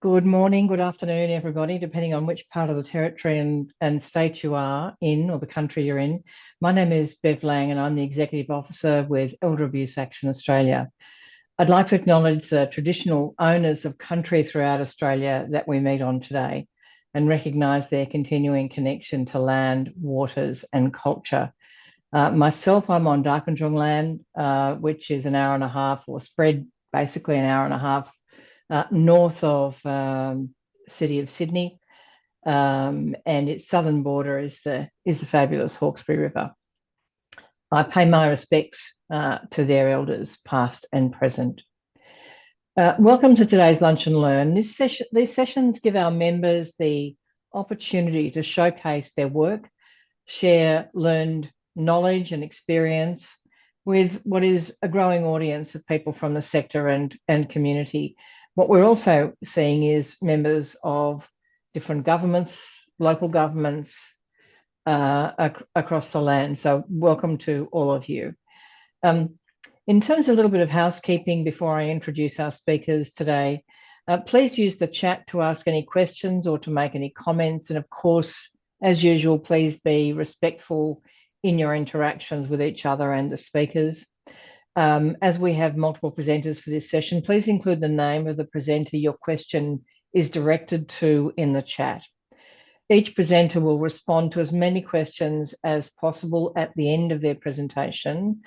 Good morning, good afternoon, everybody, depending on which part of the territory and state you are in or the country you're in. My name is Bev Lang and I'm the Executive Officer with Elder Abuse Action Australia. I'd like to acknowledge the traditional owners of country throughout Australia that we meet on today and recognise their continuing connection to land, waters and culture. Myself, I'm on Darkinjung land, which is an hour and a half or spread basically an hour and a half north of city of Sydney, and its southern border is the fabulous Hawkesbury River. I pay my respects to their elders, past and present. Welcome to today's Lunch and Learn. These sessions give our members the opportunity to showcase their work, share learned knowledge and experience with what is a growing audience of people from the sector and community. What we're also seeing is members of different governments, local governments across the land. So welcome to all of you. In terms of a little bit of housekeeping before I introduce our speakers today, please use the chat to ask any questions or to make any comments. And of course, as usual, please be respectful in your interactions with each other and the speakers. As we have multiple presenters for this session, please include the name of the presenter your question is directed to in the chat. Each presenter will respond to as many questions as possible at the end of their presentation.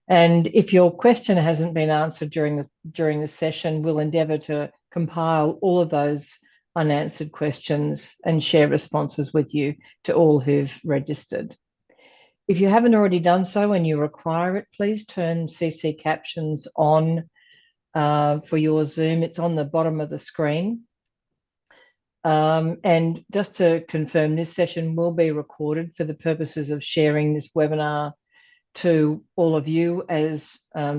And if your question hasn't been answered during the session, we'll endeavour to compile all of those unanswered questions and share responses with you to all who've registered. If you haven't already done so and you require it, please turn CC captions on for your Zoom. It's on the bottom of the screen. And just to confirm, this session will be recorded for the purposes of sharing this webinar to all of you as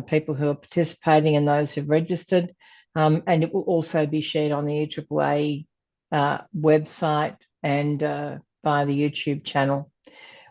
people who are participating and those who've registered. And it will also be shared on the EAAA website and via the YouTube channel.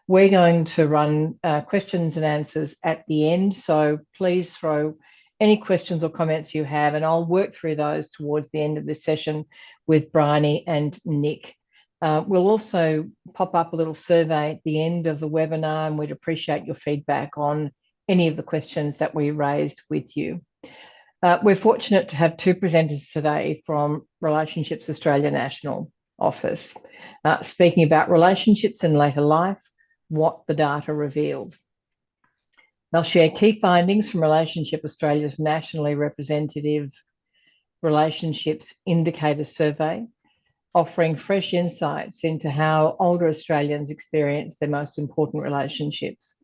We're going to run questions and answers at the end, so please throw any questions or comments you have, and I'll work through those towards the end of this session with Briohny and Nick. We'll also pop up a little survey at the end of the webinar, and we'd appreciate your feedback on any of the questions that we raised with you. We're fortunate to have two presenters today from Relationships Australia National Office, speaking about relationships in later life, what the data reveals. They'll share key findings from Relationship Australia's nationally representative Relationships Indicator Survey, offering fresh insights into how older Australians experience their most important relationships.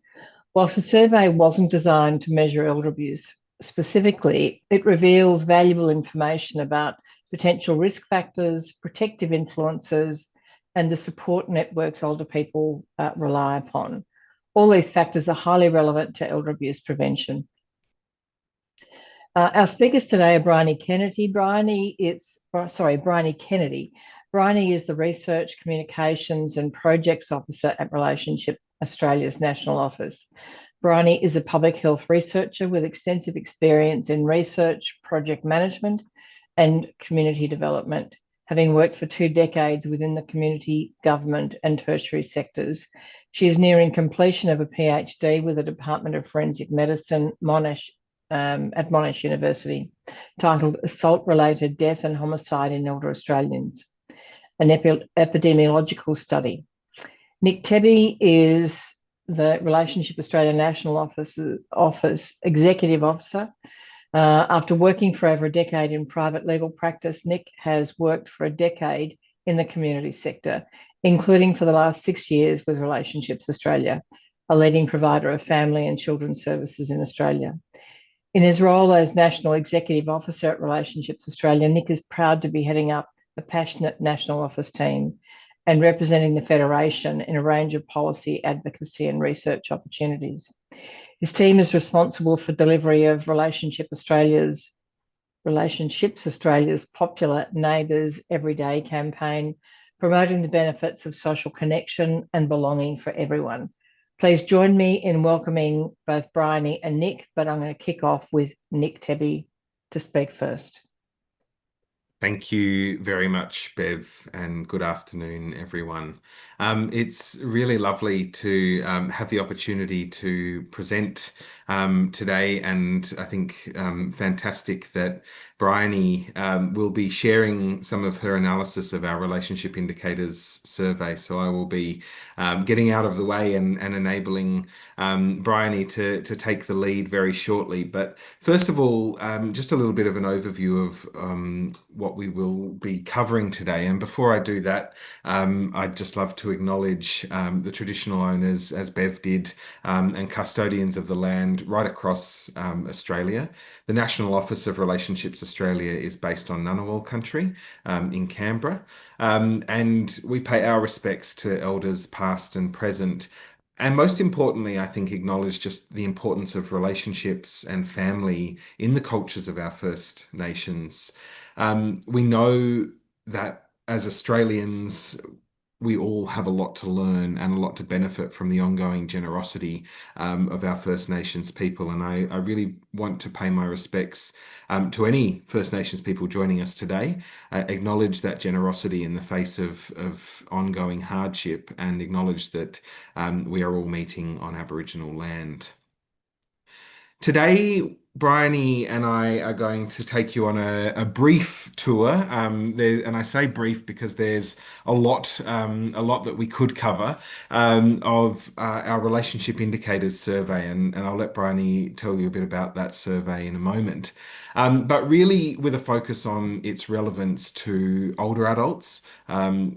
Whilst the survey wasn't designed to measure elder abuse specifically, it reveals valuable information about potential risk factors, protective influences, and the support networks older people rely upon. All these factors are highly relevant to elder abuse prevention. Our speakers today are Briohny Kennedy. Briohny is the Research, Communications and Projects Officer at Relationship Australia's National Office. Briohny is a public health researcher with extensive experience in research, project management and community development, having worked for 2 decades within the community, government and tertiary sectors. She is nearing completion of a PhD with the Department of Forensic Medicine at Monash University, titled Assault-Related Death and Homicide in Elder Australians, an epidemiological study. Nick Tebbey is the Relationship Australia National Office Executive Officer. After working for over a decade in private legal practice, Nick has worked for a decade in the community sector, including for the last 6 years with Relationships Australia, a leading provider of family and children's services in Australia. In his role as National Executive Officer at Relationships Australia, Nick is proud to be heading up a passionate National Office team and representing the Federation in a range of policy, advocacy and research opportunities. His team is responsible for delivery of Relationships Australia's popular Neighbours Everyday campaign, promoting the benefits of social connection and belonging for everyone. Please join me in welcoming both Briohny and Nick, but I'm going to kick off with Nick Tebbey to speak first. Thank you very much, Bev, and good afternoon, everyone. It's really lovely to have the opportunity to present today, and I think fantastic that Bryony will be sharing some of her analysis of our relationship indicators survey. So I will be getting out of the way and enabling Bryony to take the lead very shortly. But first of all, just a little bit of an overview of what we will be covering today. And before I do that, I'd just love to acknowledge the traditional owners, as Bev did, and custodians of the land right across Australia. The National Office of Relationships Australia is based on Ngunnawal country in Canberra. And we pay our respects to elders past and present. And most importantly, I think acknowledge just the importance of relationships and family in the cultures of our First Nations. We know that as Australians, we all have a lot to learn and a lot to benefit from the ongoing generosity of our First Nations people. And I really want to pay my respects to any First Nations people joining us today, acknowledge that generosity in the face of ongoing hardship, and acknowledge that we are all meeting on Aboriginal land. Today, Bryony and I are going to take you on a brief tour. And I say brief because there's a lot that we could cover of our relationship indicators survey, and I'll let Bryony tell you a bit about that survey in a moment. But really, with a focus on its relevance to older adults,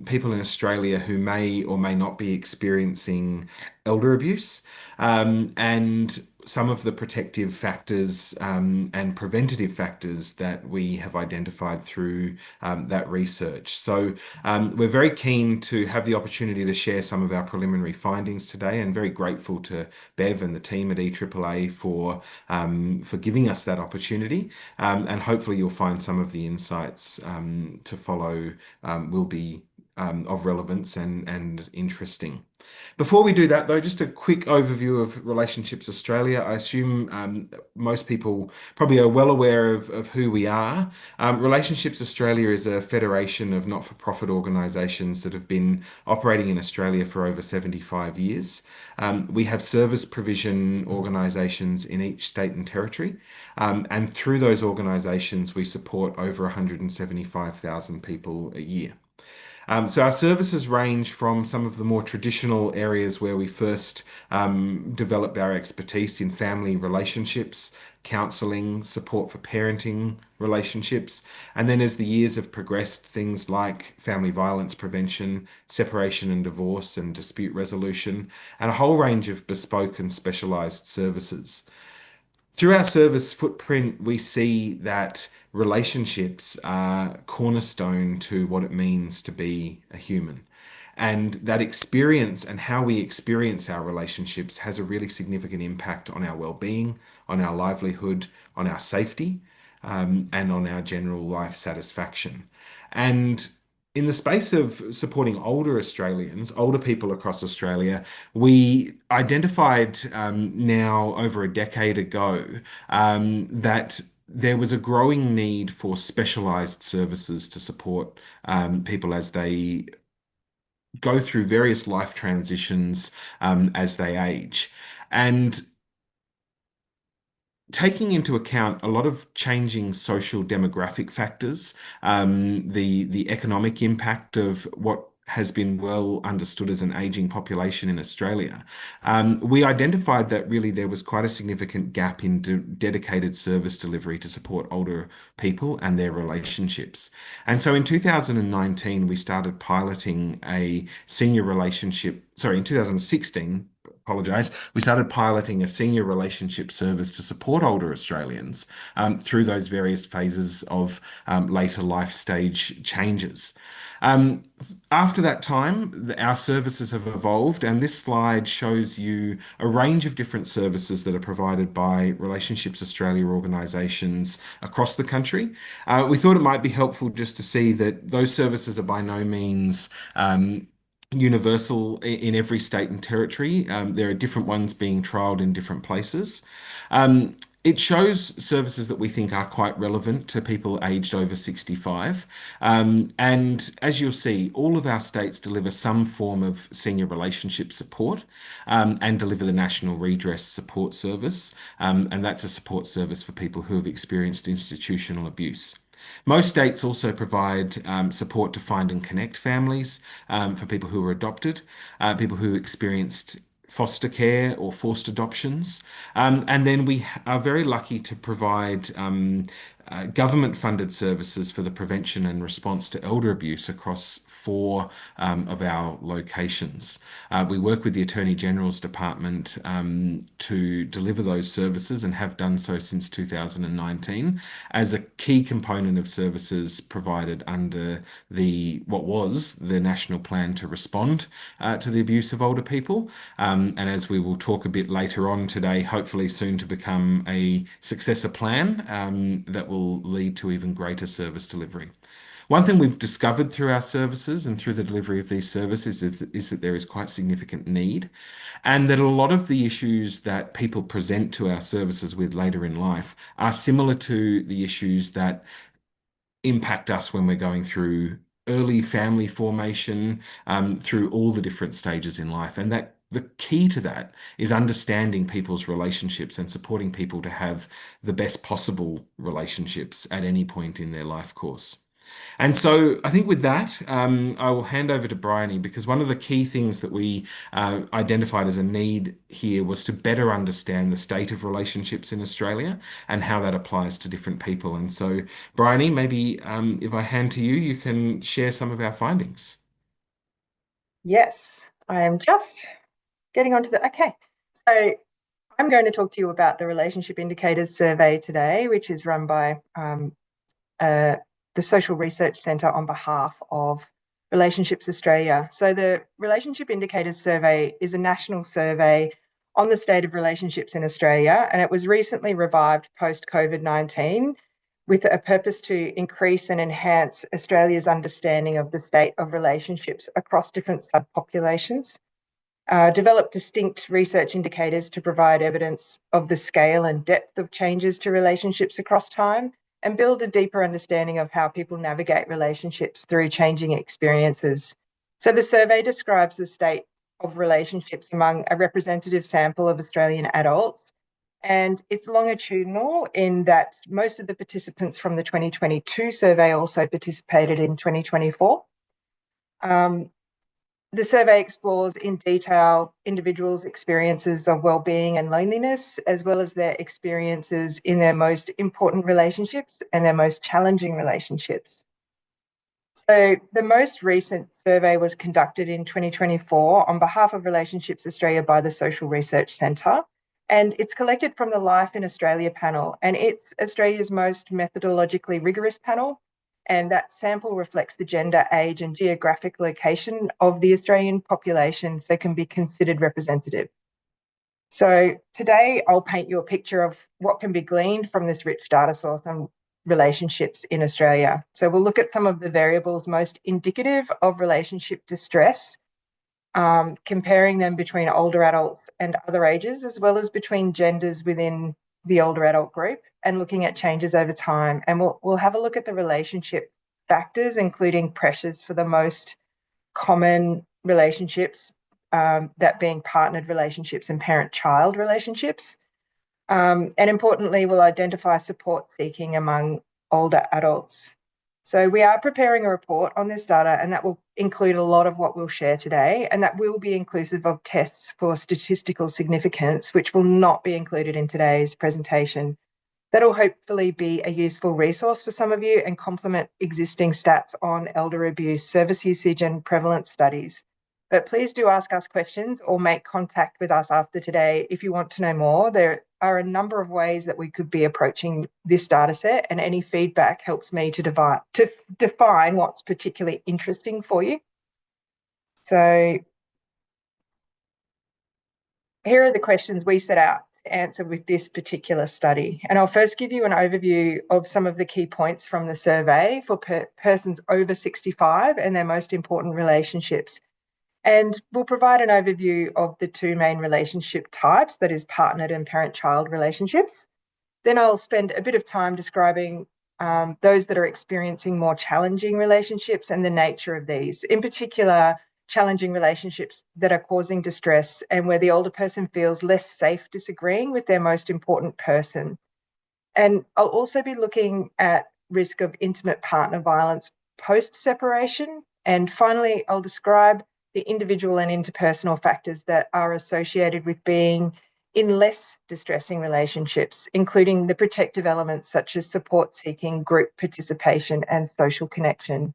people in Australia who may or may not be experiencing elder abuse, and some of the protective factors and preventative factors that we have identified through that research. So we're very keen to have the opportunity to share some of our preliminary findings today, and very grateful to Bev and the team at EAAA for giving us that opportunity. And hopefully you'll find some of the insights to follow will be of relevance and interesting. Before we do that, though, just a quick overview of Relationships Australia. I assume most people probably are well aware of who we are. Relationships Australia is a federation of not-for-profit organisations that have been operating in Australia for over 75 years. We have service provision organisations in each state and territory, and through those organisations, we support over 175,000 people a year. So our services range from some of the more traditional areas where we first developed our expertise in family relationships, counselling, support for parenting relationships, and then as the years have progressed, things like family violence prevention, separation and divorce, and dispute resolution, and a whole range of bespoke and specialised services. Through our service footprint, we see that relationships are cornerstone to what it means to be a human. And that experience and how we experience our relationships has a really significant impact on our well-being, on our livelihood, on our safety, and on our general life satisfaction. And in the space of supporting older Australians, older people across Australia, we identified now over a decade ago that there was a growing need for specialised services to support people as they go through various life transitions as they age. And taking into account a lot of changing social demographic factors, the economic impact of what has been well understood as an aging population in Australia, we identified that really there was quite a significant gap in dedicated service delivery to support older people and their relationships. And so in 2019, we started piloting a senior relationship, sorry, in 2016, apologize. We started piloting a senior relationship service to support older Australians through those various phases of later life stage changes. Um, After that time, our services have evolved, and this slide shows you a range of different services that are provided by Relationships Australia organisations across the country. We thought it might be helpful just to see that those services are by no means universal in every state and territory. There are different ones being trialled in different places. Um, It shows services that we think are quite relevant to people aged over 65. And as you'll see, all of our states deliver some form of senior relationship support and deliver the National Redress Support Service. And that's a support service for people who have experienced institutional abuse. Most states also provide support to find and connect families for people who are adopted, people who experienced foster care or forced adoptions. And then we are very lucky to provide government-funded services for the prevention and response to elder abuse across four of our locations. We work with the Attorney General's Department to deliver those services and have done so since 2019 as a key component of services provided under what was the National Plan to Respond to the Abuse of Older People. And as we will talk a bit later on today, hopefully soon to become a successor plan that will lead to even greater service delivery. One thing we've discovered through our services and through the delivery of these services is that there is quite significant need, and that a lot of the issues that people present to our services with later in life are similar to the issues that impact us when we're going through early family formation, through all the different stages in life. And that the key to that is understanding people's relationships and supporting people to have the best possible relationships at any point in their life course. And so I think with that, I will hand over to Bryony, because one of the key things that we identified as a need here was to better understand the state of relationships in Australia and how that applies to different people. And so, Bryony, maybe if I hand to you, you can share some of our findings. Yes, I am just getting onto the. Okay. So I'm going to talk to you about the Relationship Indicators Survey today, which is run by the Social Research Centre on behalf of Relationships Australia. So the Relationship Indicators Survey is a national survey on the state of relationships in Australia, and it was recently revived post-COVID-19 with a purpose to increase and enhance Australia's understanding of the state of relationships across different subpopulations. Develop distinct research indicators to provide evidence of the scale and depth of changes to relationships across time, and build a deeper understanding of how people navigate relationships through changing experiences. So the survey describes the state of relationships among a representative sample of Australian adults, and it's longitudinal in that most of the participants from the 2022 survey also participated in 2024. The survey explores in detail individuals' experiences of well-being and loneliness, as well as their experiences in their most important relationships and their most challenging relationships. So the most recent survey was conducted in 2024 on behalf of Relationships Australia by the Social Research Centre, and it's collected from the Life in Australia panel, and it's Australia's most methodologically rigorous panel. And that sample reflects the gender, age, and geographic location of the Australian population, so can be considered representative. So today I'll paint you a picture of what can be gleaned from this rich data source on relationships in Australia. So we'll look at some of the variables most indicative of relationship distress, comparing them between older adults and other ages, as well as between genders within the older adult group, and looking at changes over time. And we'll have a look at the relationship factors, including pressures for the most common relationships, that being partnered relationships and parent-child relationships. And importantly, we'll identify support seeking among older adults. So we are preparing a report on this data, and that will include a lot of what we'll share today, and that will be inclusive of tests for statistical significance, which will not be included in today's presentation. That'll hopefully be a useful resource for some of you and complement existing stats on elder abuse, service usage and prevalence studies. But please do ask us questions or make contact with us after today if you want to know more. There are a number of ways that we could be approaching this data set, and any feedback helps me to define what's particularly interesting for you. So here are the questions we set out to answer with this particular study. And I'll first give you an overview of some of the key points from the survey for persons over 65 and their most important relationships. And we'll provide an overview of the two main relationship types, that is partnered and parent-child relationships. Then I'll spend a bit of time describing those that are experiencing more challenging relationships and the nature of these, in particular, challenging relationships that are causing distress and where the older person feels less safe disagreeing with their most important person. And I'll also be looking at risk of intimate partner violence post-separation. And finally, I'll describe the individual and interpersonal factors that are associated with being in less distressing relationships, including the protective elements such as support seeking, group participation, and social connection.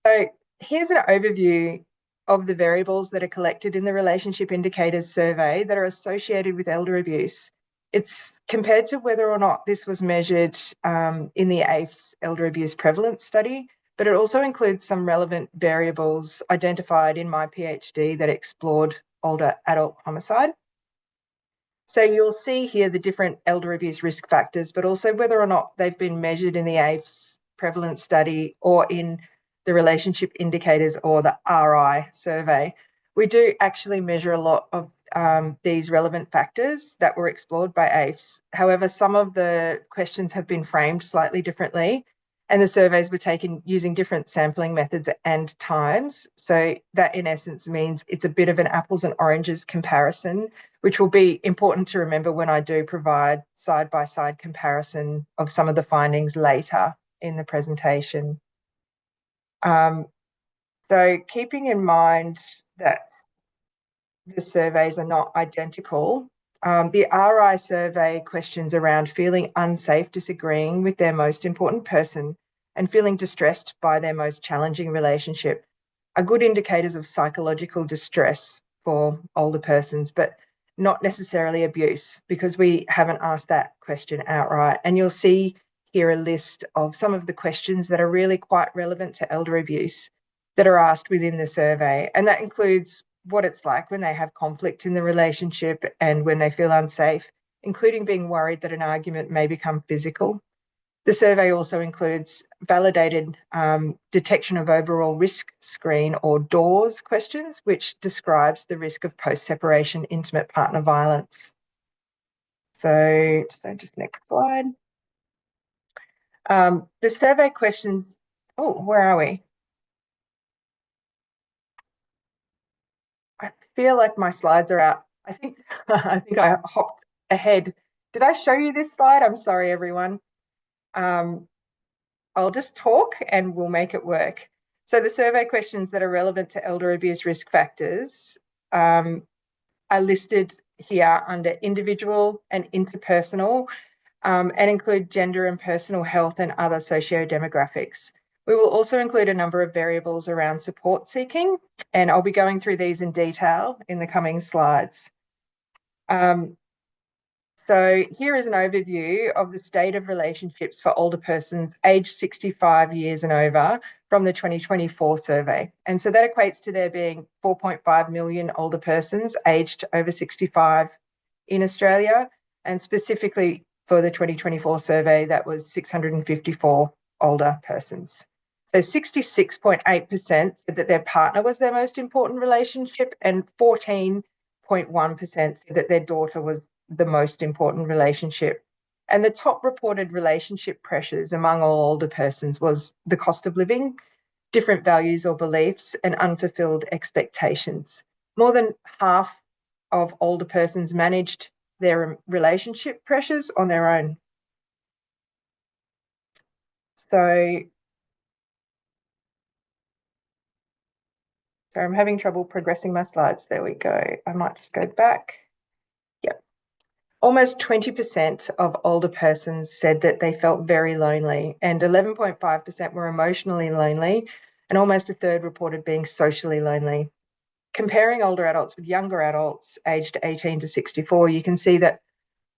So here's an overview of the variables that are collected in the Relationship Indicators Survey that are associated with elder abuse. It's compared to whether or not this was measured in the AFES Elder Abuse Prevalence Study, but it also includes some relevant variables identified in my PhD that explored older adult homicide. So you'll see here the different elder abuse risk factors, but also whether or not they've been measured in the AFES prevalence study or in the Relationship Indicators or the RI survey. We do actually measure a lot of these relevant factors that were explored by AFES. However, some of the questions have been framed slightly differently, and the surveys were taken using different sampling methods and times. So that in essence means it's a bit of an apples and oranges comparison, which will be important to remember when I do provide side-by-side comparison of some of the findings later in the presentation. So keeping in mind that the surveys are not identical, the RI survey questions around feeling unsafe disagreeing with their most important person and feeling distressed by their most challenging relationship are good indicators of psychological distress for older persons, but not necessarily abuse, because we haven't asked that question outright. And you'll see here a list of some of the questions that are really quite relevant to elder abuse that are asked within the survey. And that includes what it's like when they have conflict in the relationship and when they feel unsafe, including being worried that an argument may become physical. The survey also includes validated detection of overall risk screen or DOORS questions, which describes the risk of post-separation intimate partner violence. So just next slide. The survey questions, where are we? I feel like my slides are out. I think I hopped ahead. Did I show you this slide? I'm sorry, everyone. I'll just talk and we'll make it work. So the survey questions that are relevant to elder abuse risk factors are listed here under individual and interpersonal and include gender and personal health and other socio-demographics. We will also include a number of variables around support seeking, and I'll be going through these in detail in the coming slides. So here is an overview of the state of relationships for older persons aged 65 years and over from the 2024 survey. And so that equates to there being 4.5 million older persons aged over 65 in Australia. And specifically for the 2024 survey, that was 654 older persons. So 66.8% said that their partner was their most important relationship, and 14.1% said that their daughter was the most important relationship. And the top reported relationship pressures among all older persons was the cost of living, different values or beliefs, and unfulfilled expectations. More than half of older persons managed their relationship pressures on their own. So I'm having trouble progressing my slides. There we go. I might just go back. Yep. Almost 20% of older persons said that they felt very lonely, and 11.5% were emotionally lonely, and almost a third reported being socially lonely. Comparing older adults with younger adults aged 18 to 64, you can see that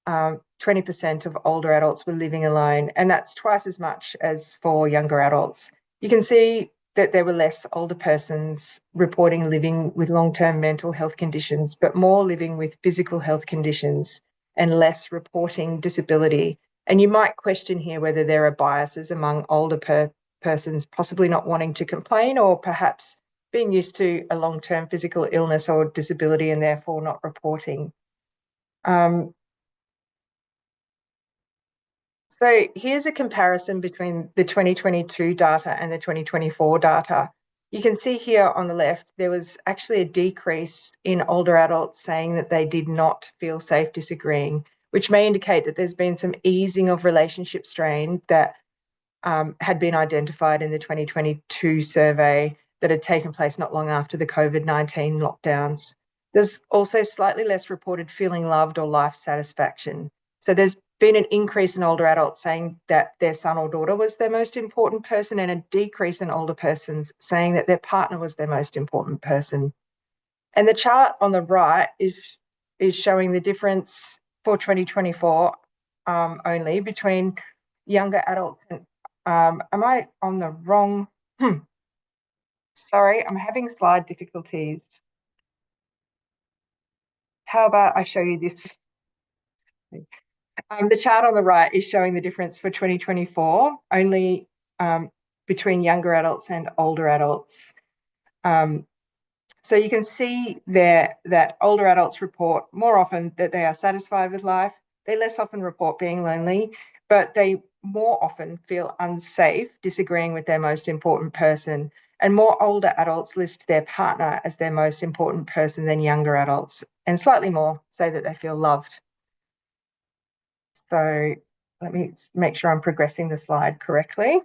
20% of older adults were living alone, and that's twice as much as for younger adults. You can see that there were less older persons reporting living with long-term mental health conditions, but more living with physical health conditions and less reporting disability. And you might question here whether there are biases among older persons possibly not wanting to complain, or perhaps being used to a long-term physical illness or disability and therefore not reporting. So here's a comparison between the 2022 data and the 2024 data. You can see here on the left, there was actually a decrease in older adults saying that they did not feel safe disagreeing, which may indicate that there's been some easing of relationship strain that had been identified in the 2022 survey that had taken place not long after the COVID-19 lockdowns. There's also slightly less reported feeling loved or life satisfaction. So there's been an increase in older adults saying that their son or daughter was their most important person, and a decrease in older persons saying that their partner was their most important person. And the chart on the right is showing the difference for 2024 only between younger adults and am I on the wrong? Sorry, I'm having slide difficulties. How about I show you this? The chart on the right is showing the difference for 2024 only between younger adults and older adults. So you can see there that older adults report more often that they are satisfied with life. They less often report being lonely, but they more often feel unsafe disagreeing with their most important person. And more older adults list their partner as their most important person than younger adults, and slightly more say that they feel loved. So let me make sure I'm progressing the slide correctly.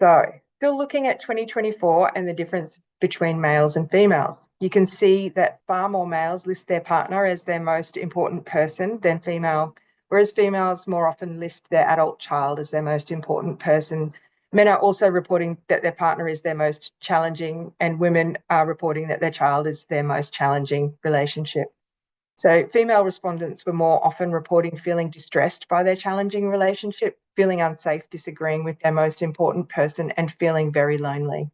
So still looking at 2024 and the difference between males and females. You can see that far more males list their partner as their most important person than female, whereas females more often list their adult child as their most important person. Men are also reporting that their partner is their most challenging, and women are reporting that their child is their most challenging relationship. So female respondents were more often reporting feeling distressed by their challenging relationship, feeling unsafe disagreeing with their most important person, and feeling very lonely.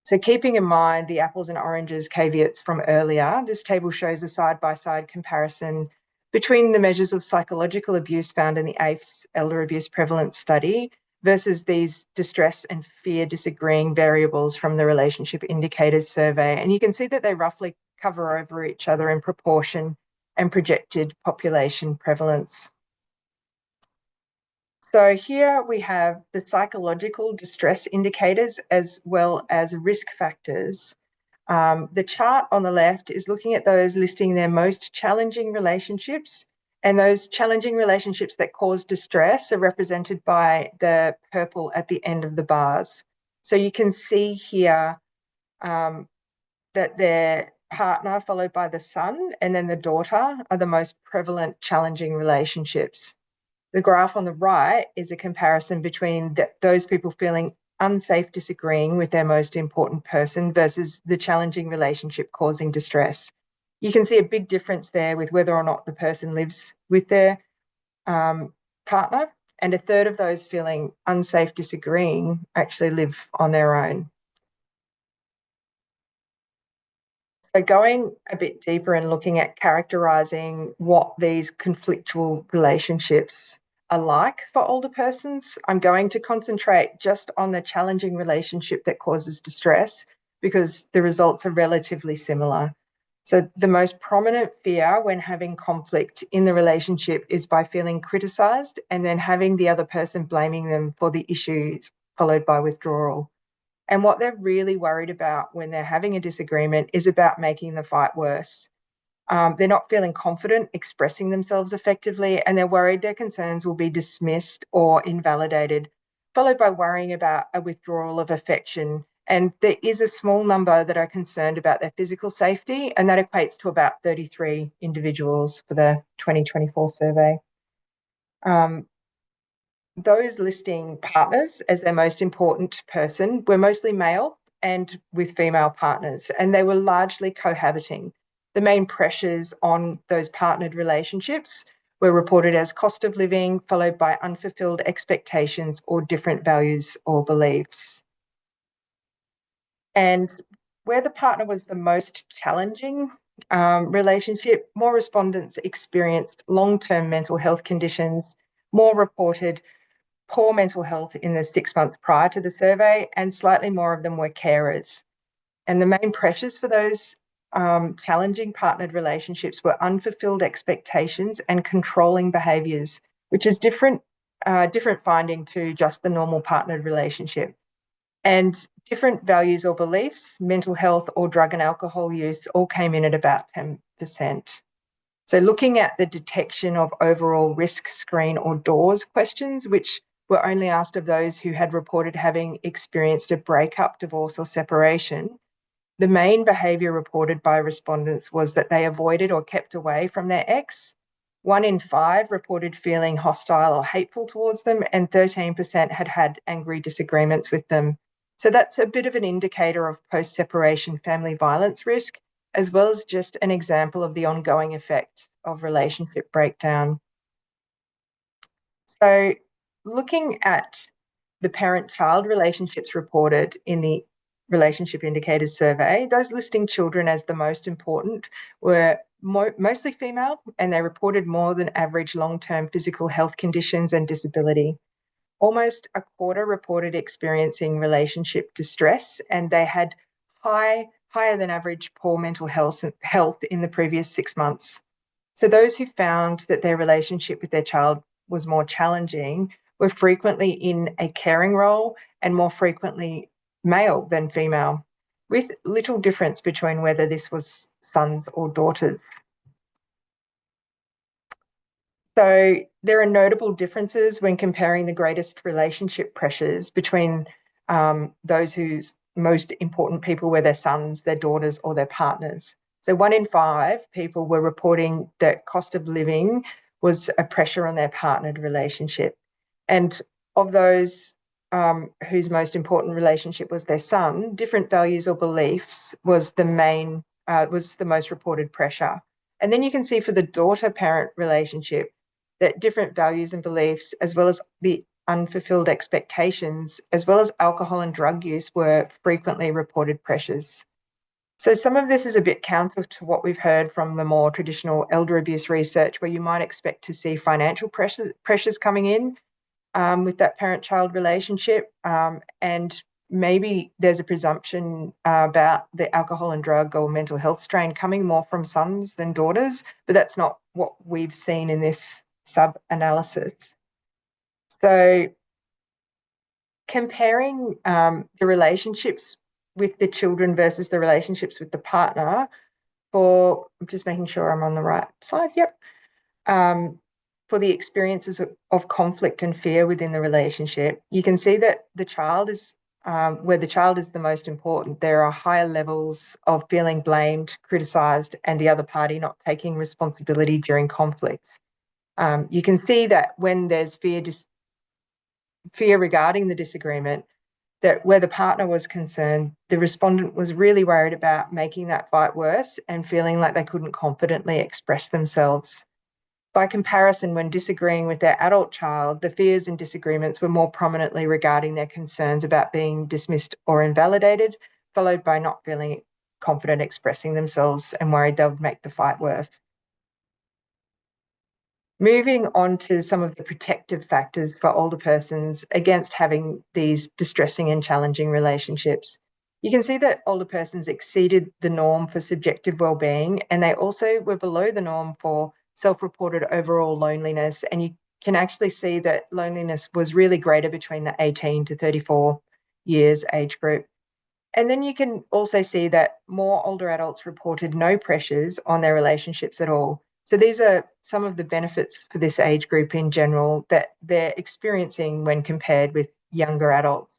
So keeping in mind the apples and oranges caveats from earlier, this table shows a side-by-side comparison between the measures of psychological abuse found in the AFES Elder Abuse Prevalence Study versus these distress and fear disagreeing variables from the Relationship Indicators Survey. And you can see that they roughly cover over each other in proportion and projected population prevalence. So here we have the psychological distress indicators as well as risk factors. The chart on the left is looking at those listing their most challenging relationships, and those challenging relationships that cause distress are represented by the purple at the end of the bars. So you can see here that their partner followed by the son and then the daughter are the most prevalent challenging relationships. The graph on the right is a comparison between those people feeling unsafe disagreeing with their most important person versus the challenging relationship causing distress. You can see a big difference there with whether or not the person lives with their partner, and a third of those feeling unsafe disagreeing actually live on their own. So going a bit deeper and looking at characterising what these conflictual relationships are like for older persons, I'm going to concentrate just on the challenging relationship that causes distress because the results are relatively similar. So the most prominent fear when having conflict in the relationship is by feeling criticised and then having the other person blaming them for the issues, followed by withdrawal. And what they're really worried about when they're having a disagreement is about making the fight worse. They're not feeling confident expressing themselves effectively, and they're worried their concerns will be dismissed or invalidated, followed by worrying about a withdrawal of affection. And there is a small number that are concerned about their physical safety, and that equates to about 33 individuals for the 2024 survey. Those listing partners as their most important person were mostly male and with female partners, and they were largely cohabiting. The main pressures on those partnered relationships were reported as cost of living, followed by unfulfilled expectations or different values or beliefs. And where the partner was the most challenging relationship, more respondents experienced long-term mental health conditions, more reported poor mental health in the 6 months prior to the survey, and slightly more of them were carers. And the main pressures for those challenging partnered relationships were unfulfilled expectations and controlling behaviours, which is different finding to just the normal partnered relationship. And different values or beliefs, mental health or drug and alcohol use all came in at about 10%. So looking at the detection of overall risk screen or DOORS questions, which were only asked of those who had reported having experienced a breakup, divorce or separation, the main behaviour reported by respondents was that they avoided or kept away from their ex. 1 in 5 reported feeling hostile or hateful towards them, and 13% had had angry disagreements with them. So that's a bit of an indicator of post-separation family violence risk, as well as just an example of the ongoing effect of relationship breakdown. So looking at the parent-child relationships reported in the Relationship Indicators Survey, those listing children as the most important were mostly female, and they reported more than average long-term physical health conditions and disability. Almost a quarter reported experiencing relationship distress, and they had higher than average poor mental health in the previous 6 months. So those who found that their relationship with their child was more challenging were frequently in a caring role and more frequently male than female, with little difference between whether this was sons or daughters. So there are notable differences when comparing the greatest relationship pressures between those whose most important people were their sons, their daughters, or their partners. So 1 in 5 people were reporting that cost of living was a pressure on their partnered relationship. And of those whose most important relationship was their son, different values or beliefs was the most reported pressure. And then you can see for the daughter-parent relationship that different values and beliefs, as well as the unfulfilled expectations, as well as alcohol and drug use, were frequently reported pressures. So some of this is a bit counter to what we've heard from the more traditional elder abuse research, where you might expect to see financial pressures coming in with that parent-child relationship, and maybe there's a presumption about the alcohol and drug or mental health strain coming more from sons than daughters, but that's not what we've seen in this sub-analysis. So comparing the relationships with the children versus the relationships with the partner I'm just making sure I'm on the right slide, yep. For the experiences of conflict and fear within the relationship, you can see that the child is, where the child is the most important, there are higher levels of feeling blamed, criticised, and the other party not taking responsibility during conflict. You can see that when there's fear regarding the disagreement, that where the partner was concerned, the respondent was really worried about making that fight worse and feeling like they couldn't confidently express themselves. By comparison, when disagreeing with their adult child, the fears and disagreements were more prominently regarding their concerns about being dismissed or invalidated, followed by not feeling confident expressing themselves and worried they would make the fight worse. Moving on to some of the protective factors for older persons against having these distressing and challenging relationships. You can see that older persons exceeded the norm for subjective well-being, and they also were below the norm for self-reported overall loneliness. And you can actually see that loneliness was really greater between the 18 to 34 years age group. And then you can also see that more older adults reported no pressures on their relationships at all. So these are some of the benefits for this age group in general that they're experiencing when compared with younger adults.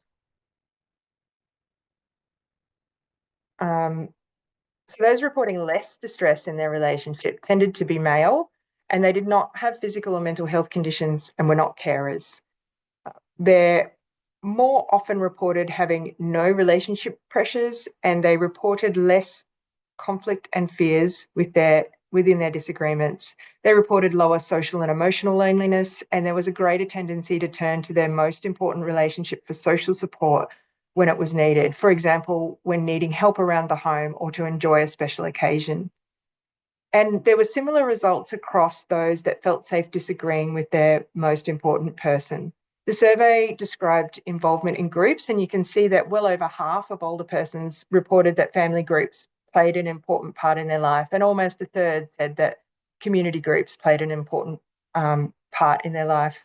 So those reporting less distress in their relationship tended to be male, and they did not have physical or mental health conditions and were not carers. They're more often reported having no relationship pressures, and they reported less conflict and fears within their disagreements. They reported lower social and emotional loneliness, and there was a greater tendency to turn to their most important relationship for social support when it was needed. For example, when needing help around the home or to enjoy a special occasion. And there were similar results across those that felt safe disagreeing with their most important person. The survey described involvement in groups, and you can see that well over half of older persons reported that family groups played an important part in their life, and almost a third said that community groups played an important part in their life.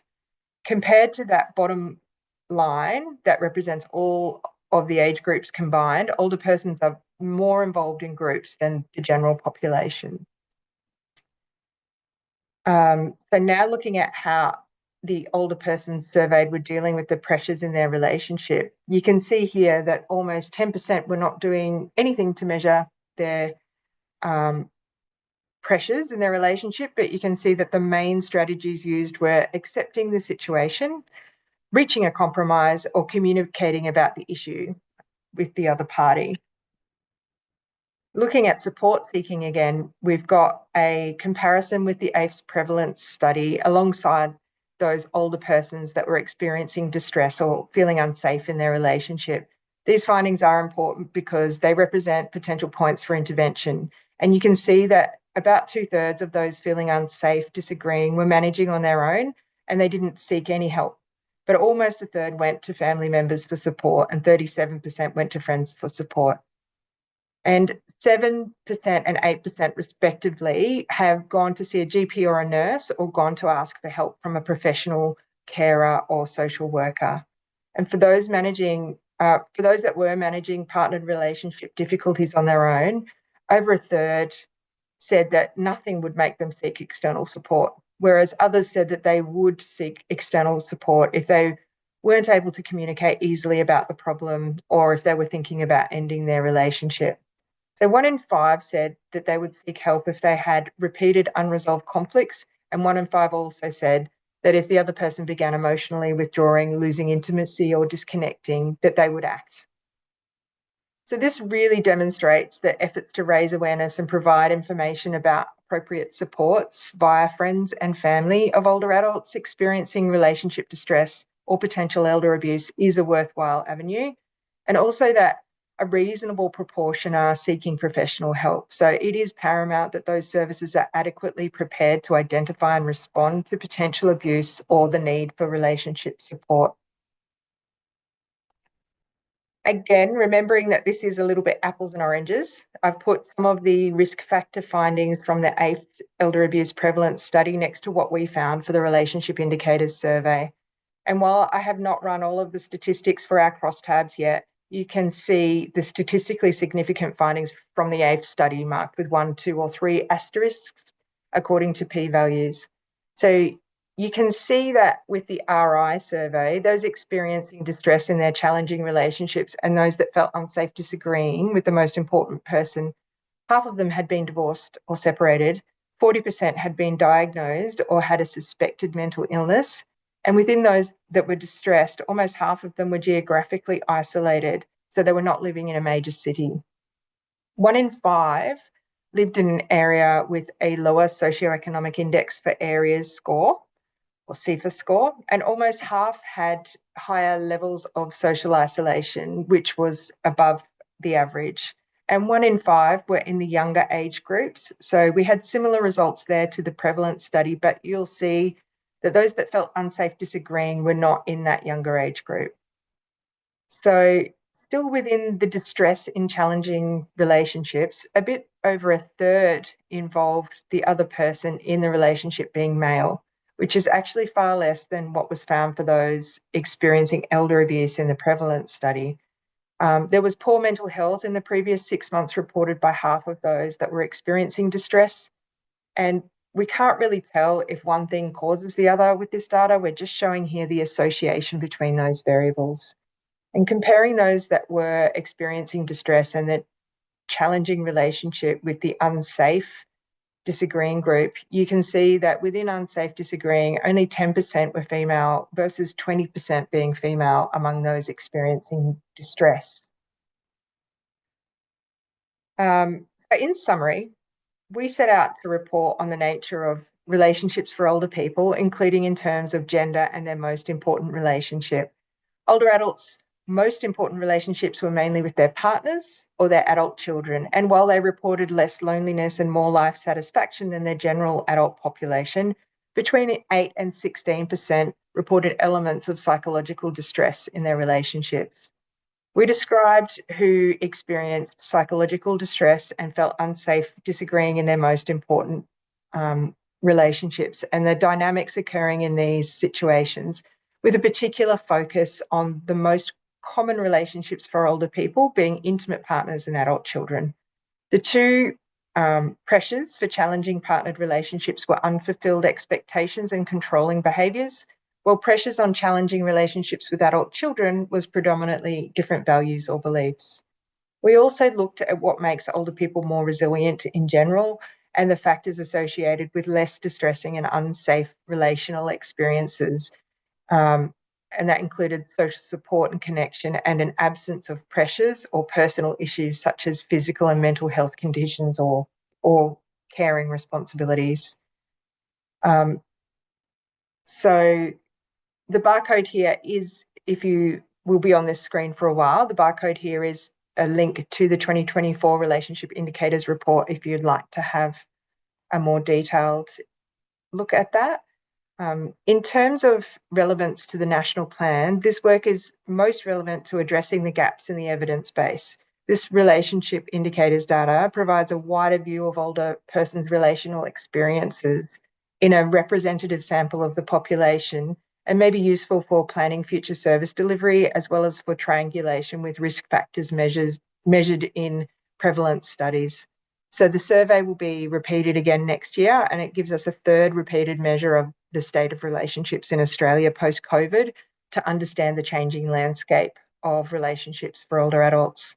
Compared to that bottom line that represents all of the age groups combined, older persons are more involved in groups than the general population. So now looking at how the older persons surveyed were dealing with the pressures in their relationship, you can see here that almost 10% were not doing anything to measure their pressures in their relationship, but you can see that the main strategies used were accepting the situation, reaching a compromise, or communicating about the issue with the other party. Looking at support seeking again, we've got a comparison with the AIF's prevalence study alongside those older persons that were experiencing distress or feeling unsafe in their relationship. These findings are important because they represent potential points for intervention. And you can see that about 2/3 of those feeling unsafe, disagreeing, were managing on their own, and they didn't seek any help. But almost a third went to family members for support, and 37% went to friends for support. And 7% and 8% respectively have gone to see a GP or a nurse, or gone to ask for help from a professional carer or social worker. And for those that were managing partnered relationship difficulties on their own, over a third said that nothing would make them seek external support, whereas others said that they would seek external support if they weren't able to communicate easily about the problem, or if they were thinking about ending their relationship. So 1 in 5 said that they would seek help if they had repeated unresolved conflicts, and 1 in 5 also said that if the other person began emotionally withdrawing, losing intimacy, or disconnecting, that they would act. So this really demonstrates that efforts to raise awareness and provide information about appropriate supports via friends and family of older adults experiencing relationship distress or potential elder abuse is a worthwhile avenue, and also that a reasonable proportion are seeking professional help. So it is paramount that those services are adequately prepared to identify and respond to potential abuse or the need for relationship support. Again, remembering that this is a little bit apples and oranges, I've put some of the risk factor findings from the AIF's elder abuse prevalence study next to what we found for the relationship indicators survey. And while I have not run all of the statistics for our crosstabs yet, you can see the statistically significant findings from the AIF study marked with 1, 2, or 3 asterisks according to p-values. So you can see that with the RI survey, those experiencing distress in their challenging relationships and those that felt unsafe disagreeing with the most important person, half of them had been divorced or separated, 40% had been diagnosed or had a suspected mental illness, and within those that were distressed, almost half of them were geographically isolated, so they were not living in a major city. 1 in 5 lived in an area with a lower socioeconomic index for areas score, or CEFA score, and almost half had higher levels of social isolation, which was above the average. And 1 in 5 were in the younger age groups. So we had similar results there to the prevalence study, but you'll see that those that felt unsafe disagreeing were not in that younger age group. So still within the distress in challenging relationships, a bit over a third involved the other person in the relationship being male, which is actually far less than what was found for those experiencing elder abuse in the prevalence study. There was poor mental health in the previous 6 months reported by half of those that were experiencing distress. And we can't really tell if one thing causes the other with this data. We're just showing here the association between those variables. And comparing those that were experiencing distress and the challenging relationship with the unsafe disagreeing group, you can see that within unsafe disagreeing, only 10% were female versus 20% being female among those experiencing distress. In summary, we set out to report on the nature of relationships for older people, including in terms of gender and their most important relationship. Older adults' most important relationships were mainly with their partners or their adult children. And while they reported less loneliness and more life satisfaction than their general adult population, between 8 and 16% reported elements of psychological distress in their relationships. We described who experienced psychological distress and felt unsafe, disagreeing in their most important relationships and the dynamics occurring in these situations, with a particular focus on the most common relationships for older people being intimate partners and adult children. The two pressures for challenging partnered relationships were unfulfilled expectations and controlling behaviours, while pressures on challenging relationships with adult children was predominantly different values or beliefs. We also looked at what makes older people more resilient in general and the factors associated with less distressing and unsafe relational experiences. And that included social support and connection and an absence of pressures or personal issues such as physical and mental health conditions or caring responsibilities. So the barcode here is, if you will be on this screen for a while, the barcode here is a link to the 2024 Relationship Indicators report if you'd like to have a more detailed look at that. In terms of relevance to the national plan, this work is most relevant to addressing the gaps in the evidence base. This relationship indicators data provides a wider view of older persons' relational experiences in a representative sample of the population and may be useful for planning future service delivery as well as for triangulation with risk factors measured in prevalence studies. So the survey will be repeated again next year, and it gives us a third repeated measure of the state of relationships in Australia post-COVID to understand the changing landscape of relationships for older adults.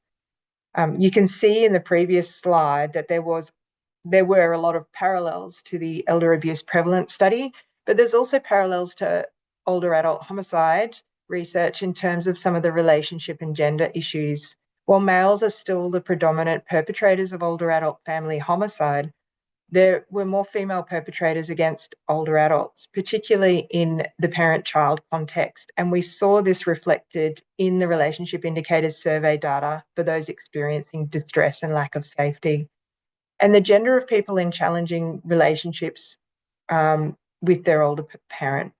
You can see in the previous slide that there were a lot of parallels to the elder abuse prevalence study, but there's also parallels to older adult homicide research in terms of some of the relationship and gender issues. While males are still the predominant perpetrators of older adult family homicide, there were more female perpetrators against older adults, particularly in the parent-child context. And we saw this reflected in the Relationship Indicators survey data for those experiencing distress and lack of safety. And the gender of people in challenging relationships with their older parent.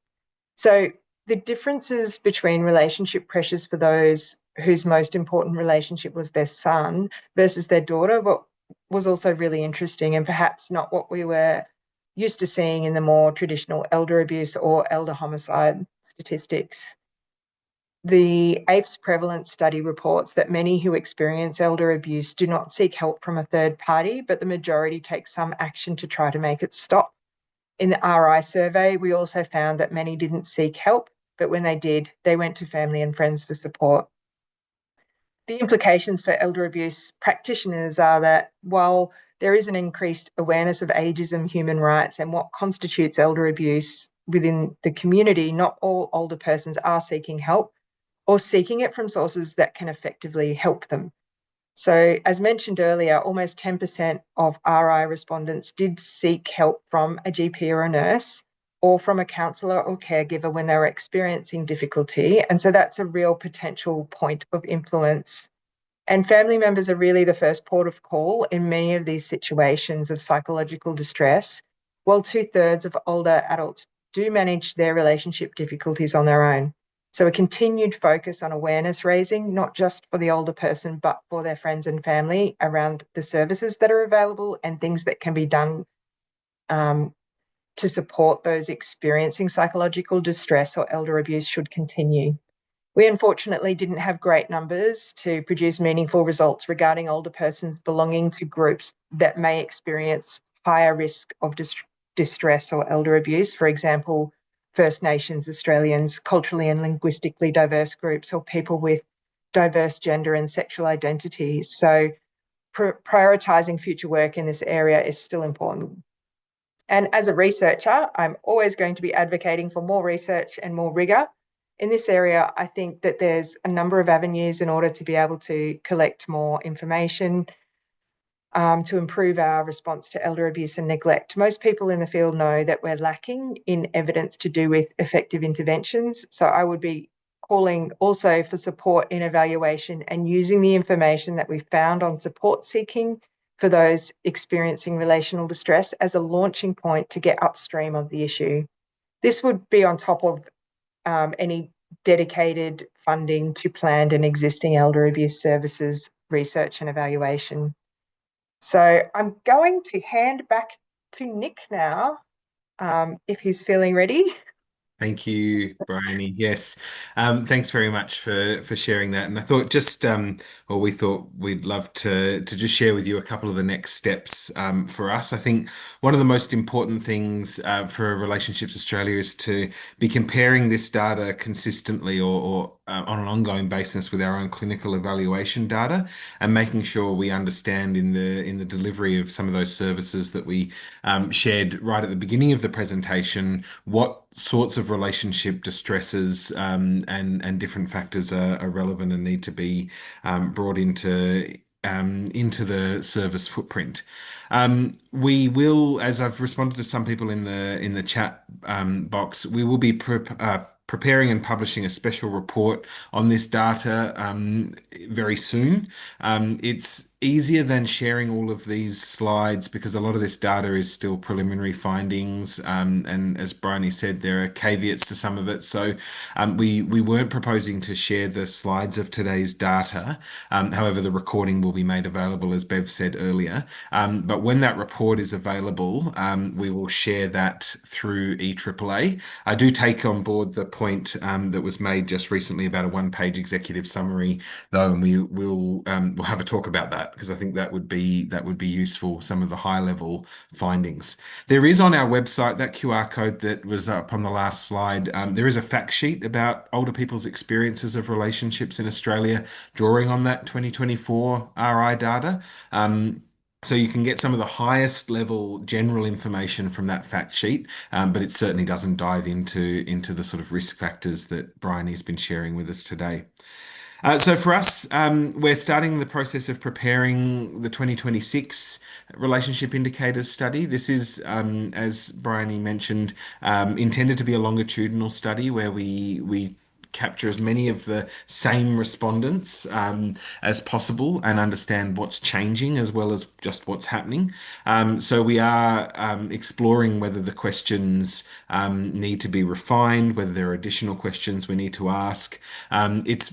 So the differences between relationship pressures for those whose most important relationship was their son versus their daughter was also really interesting and perhaps not what we were used to seeing in the more traditional elder abuse or elder homicide statistics. The AFE's prevalence study reports that many who experience elder abuse do not seek help from a third party, but the majority take some action to try to make it stop. In the RI survey, we also found that many didn't seek help, but when they did, they went to family and friends for support. The implications for elder abuse practitioners are that while there is an increased awareness of ageism, human rights, and what constitutes elder abuse within the community, not all older persons are seeking help or seeking it from sources that can effectively help them. So, as mentioned earlier, almost 10% of RI respondents did seek help from a GP or a nurse or from a counsellor or caregiver when they were experiencing difficulty. And so that's a real potential point of influence. And family members are really the first port of call in many of these situations of psychological distress, while 2/3 of older adults do manage their relationship difficulties on their own. So a continued focus on awareness raising, not just for the older person, but for their friends and family around the services that are available and things that can be done to support those experiencing psychological distress or elder abuse should continue. We unfortunately didn't have great numbers to produce meaningful results regarding older persons belonging to groups that may experience higher risk of distress or elder abuse. For example, First Nations, Australians, culturally and linguistically diverse groups, or people with diverse gender and sexual identities. So prioritising future work in this area is still important. And as a researcher, I'm always going to be advocating for more research and more rigour. In this area, I think that there's a number of avenues in order to be able to collect more information to improve our response to elder abuse and neglect. Most people in the field know that we're lacking in evidence to do with effective interventions. So I would be calling also for support in evaluation and using the information that we've found on support seeking for those experiencing relational distress as a launching point to get upstream of the issue. This would be on top of any dedicated funding to planned and existing elder abuse services research and evaluation. So I'm going to hand back to Nick now, if he's feeling ready. Thank you, Briohny. Yes, thanks very much for sharing that. And I thought well, we thought we'd love to just share with you a couple of the next steps for us. I think one of the most important things for Relationships Australia is to be comparing this data consistently or on an ongoing basis with our own clinical evaluation data, and making sure we understand in the delivery of some of those services that we shared right at the beginning of the presentation what sorts of relationship distresses and different factors are relevant and need to be brought into the service footprint. We will, as I've responded to some people in the chat box, we will be preparing and publishing a special report on this data very soon. It's easier than sharing all of these slides because a lot of this data is still preliminary findings. And as Briohny said, there are caveats to some of it. So we weren't proposing to share the slides of today's data. However, the recording will be made available, as Bev said earlier. But when that report is available, we will share that through EAAA. I do take on board the point that was made just recently about a one-page executive summary, though, and we'll have a talk about that because I think that would be useful. Some of the high-level findings. There is on our website that QR code that was up on the last slide. There is a fact sheet about older people's experiences of relationships in Australia, drawing on that 2024 RI data. So you can get some of the highest level general information from that fact sheet, but it certainly doesn't dive into the sort of risk factors that Briohny's been sharing with us today. So for us, we're starting the process of preparing the 2026 relationship indicators study. This is, as Briohny mentioned, intended to be a longitudinal study where we capture as many of the same respondents as possible and understand what's changing as well as just what's happening. So we are exploring whether the questions need to be refined, whether there are additional questions we need to ask. It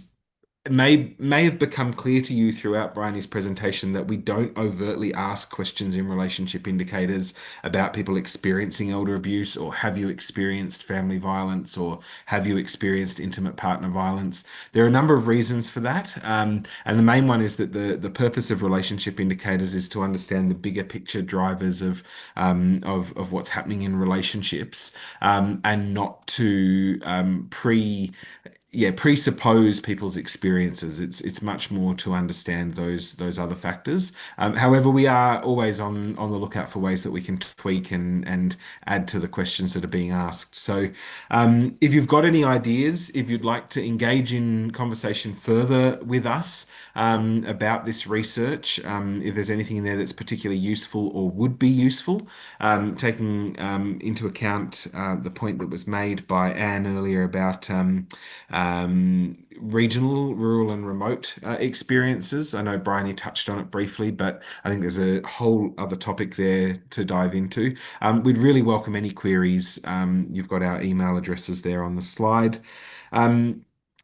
may have become clear to you throughout Briohny's presentation that we don't overtly ask questions in relationship indicators about people experiencing elder abuse, or have you experienced family violence, or have you experienced intimate partner violence. There are a number of reasons for that, and the main one is that the purpose of relationship indicators is to understand the bigger picture drivers of what's happening in relationships, and not to presuppose people's experiences. It's much more to understand those other factors. However, we are always on the lookout for ways that we can tweak and add to the questions that are being asked. So if you've got any ideas, if you'd like to engage in conversation further with us about this research, if there's anything in there that's particularly useful or would be useful, taking into account the point that was made by Anne earlier about regional, rural, and remote experiences. I know Briohny touched on it briefly, but I think there's a whole other topic there to dive into. We'd really welcome any queries. You've got our email addresses there on the slide.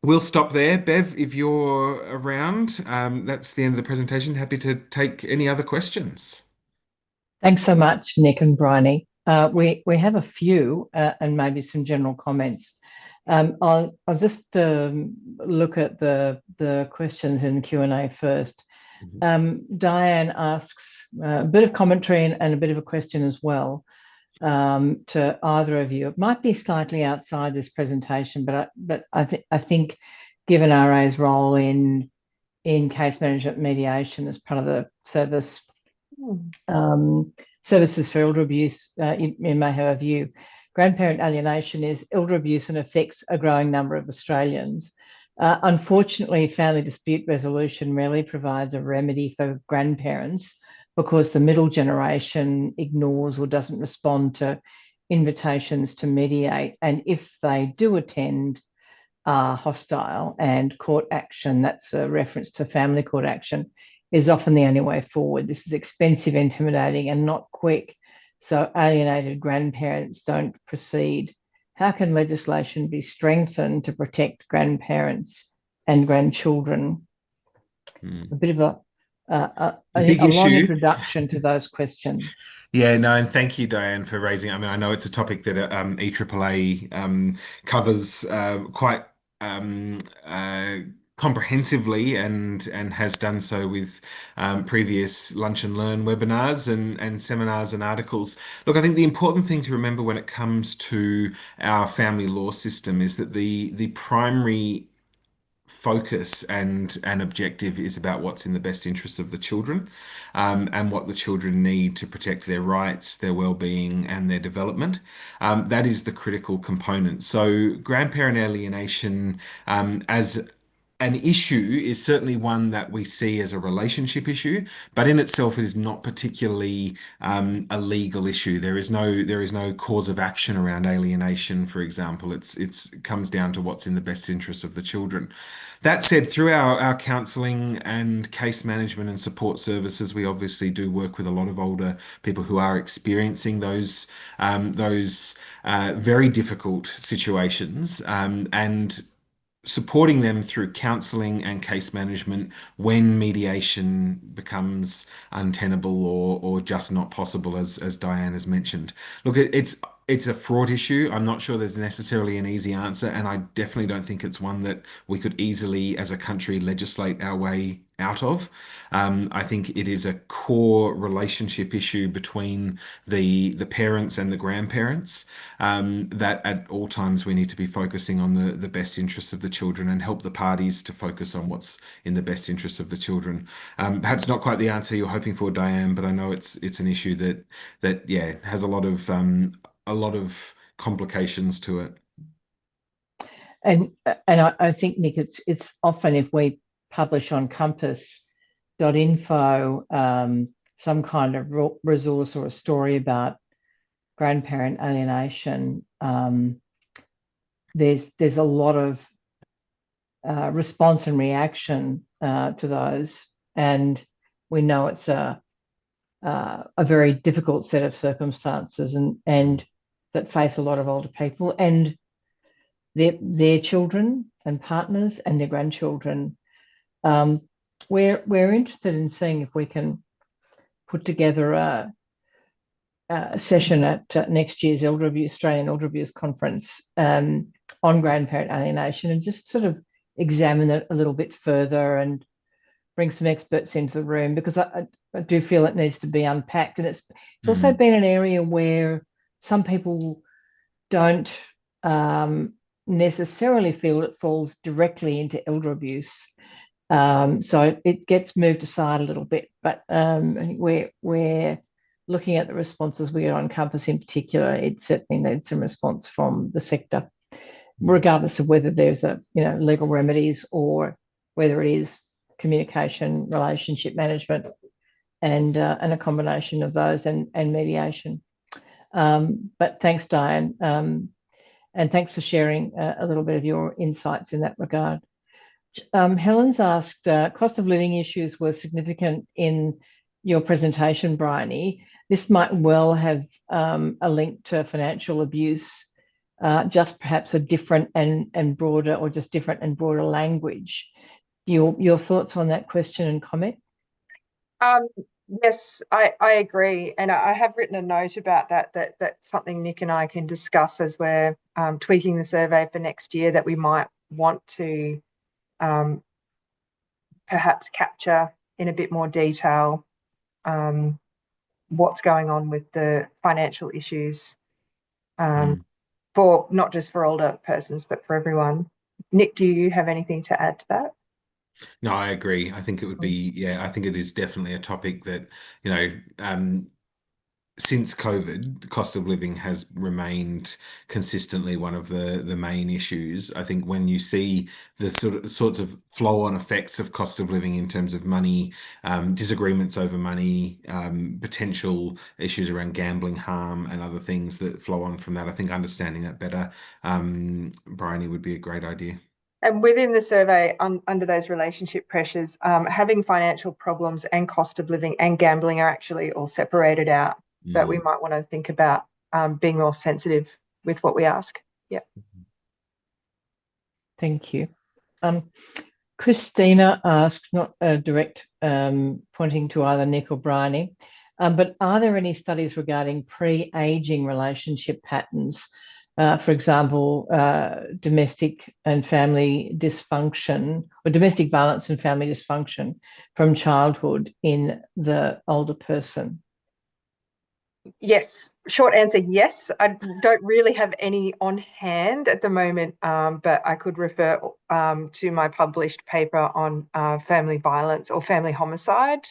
We'll stop there. Bev, if you're around, that's the end of the presentation. Happy to take any other questions. Thanks so much, Nick and Briohny. We have a few and maybe some general comments. I'll just look at the questions in Q&A first. Diane asks a bit of commentary and a bit of a question as well to either of you. It might be slightly outside this presentation, but I think given RA's role in case management mediation as part of the service services for elder abuse, you may have a view. Grandparent alienation is elder abuse and affects a growing number of Australians. Unfortunately, family dispute resolution rarely provides a remedy for grandparents because the middle generation ignores or doesn't respond to invitations to mediate. And if they do attend, are hostile, and court action, that's a reference to family court action, is often the only way forward. This is expensive, intimidating, and not quick. So alienated grandparents don't proceed how can legislation be strengthened to protect grandparents and grandchildren? A bit of A big a long issue. introduction to those questions. Yeah, no, and thank you, Diane, for raising it. I mean, I know it's a topic that EAAA covers quite um, uh, comprehensively and has done so with previous Lunch and Learn webinars and seminars and articles. Look, I think the important thing to remember when it comes to our family law system is that the primary focus and objective is about what's in the best interest of the children, and what the children need to protect their rights, their well-being, and their development. That is the critical component. So, grandparent alienation, as an issue is certainly one that we see as a relationship issue, but in itself it is not particularly a legal issue. There is no cause of action around alienation, for example. It comes down to what's in the best interest of the children. That said, through our counselling and case management and support services, we obviously do work with a lot of older people who are experiencing those very difficult situations, and supporting them through counselling and case management when mediation becomes untenable or just not possible, as Diane has mentioned. Look, it's a fraught issue. I'm not sure there's necessarily an easy answer, and I definitely don't think it's one that we could easily, as a country, legislate our way out of. I think it is a core relationship issue between the parents and the grandparents, that at all times we need to be focusing on the best interests of the children and help the parties to focus on what's in the best interests of the children. Perhaps not quite the answer you're hoping for, Diane, but I know it's an issue that yeah has a lot of complications to it. And I think, Nick, it's often, if we publish on compass.info some kind of resource or a story about grandparent alienation, there's a lot of response and reaction to those, and we know it's a very difficult set of circumstances, and that face a lot of older people and their children and partners and their grandchildren. We're interested in seeing if we can put together a session at next year's Australian Elder Abuse Conference on grandparent alienation, and just sort of examine it a little bit further and bring some experts into the room, because I do feel it needs to be unpacked. And it's also been an area where some people don't necessarily feel it falls directly into elder abuse. So it gets moved aside a little bit, but I think we're looking at the responses we get on Compass in particular. It certainly needs some response from the sector, regardless of whether there's legal remedies or whether it is communication, relationship management, and a combination of those and mediation. But thanks, Diane, and thanks for sharing a little bit of your insights in that regard. Helen's asked, cost of living issues were significant in your presentation, Briohny. This might well have a link to financial abuse, just perhaps a different and broader, or just different and broader language. Your thoughts on that question and comment? Yes, I agree. And I have written a note about that's something Nick and I can discuss as we're tweaking the survey for next year, that we might want to perhaps capture in a bit more detail what's going on with the financial issues for not just for older persons, but for everyone. Nick, do you have anything to add to that? No, I agree. I think it would be, yeah, I think it is definitely a topic that, since COVID, cost of living has remained consistently one of the main issues. I think when you see the sorts of flow-on effects of cost of living in terms of money, disagreements over money, potential issues around gambling harm and other things that flow on from that, I think understanding that better, Bryony, would be a great idea. And within the survey, under those relationship pressures, having financial problems and cost of living and gambling are actually all separated out. That we might want to think about being more sensitive with what we ask. Yeah. Thank you. Christina asks, not a direct pointing to either Nick or Bryony, but are there any studies regarding pre-aging relationship patterns? For example, domestic and family dysfunction, or domestic violence and family dysfunction from childhood in the older person? Yes, short answer, yes. I don't really have any on hand at the moment, but I could refer to my published paper on family violence or family homicide.